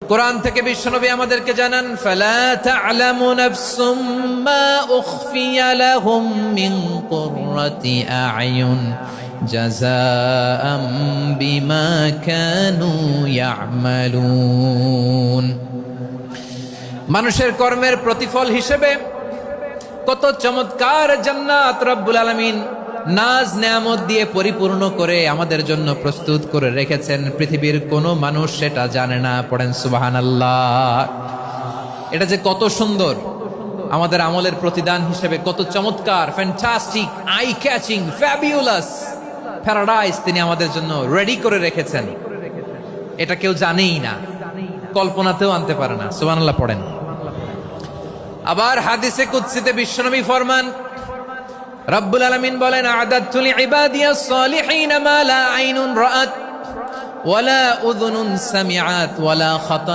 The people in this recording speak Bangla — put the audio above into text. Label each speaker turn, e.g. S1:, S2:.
S1: কোরআন থেকে বিশ্বনবী আমাদেরকে জানান, ফালা তা'লামু নাফসুম মা উখফিয়া লাহুম মিন কুররাতি আ'য়ুন জাযাআম বিমা কানু ইয়া'মালুন। মানুষের কর্মের প্রতিফল হিসেবে কত চমৎকার জান্নাত রব্বুল আলামিন নাজ নেয়ামত দিয়ে পরিপূর্ণ করে আমাদের জন্য প্রস্তুত করে রেখেছেন। পৃথিবীর কোনো মানুষ সেটা জানে না। পড়েন সুবহানাল্লাহ। এটা যে কত সুন্দর, আমাদের আমলের প্রতিদান হিসেবে কত চমৎকার, fantastic, eye catching, fabulous paradise তিনি আমাদের জন্য রেডি করে রেখেছেন। এটা কেউ জানেই না, কল্পনাতেও আনতে পারে না। সুবহানাল্লাহ পড়েন। আবার হাদিসে কুদসিতে বিশ্বনবী ফরমান, রব্বুল আলামিন বলেন, আ'দাদতু লিইবাদিয়াস সালিহিন মা লা আইনুন রাআত ওয়ালা উযুনুন সামিআত ওয়ালা খাতার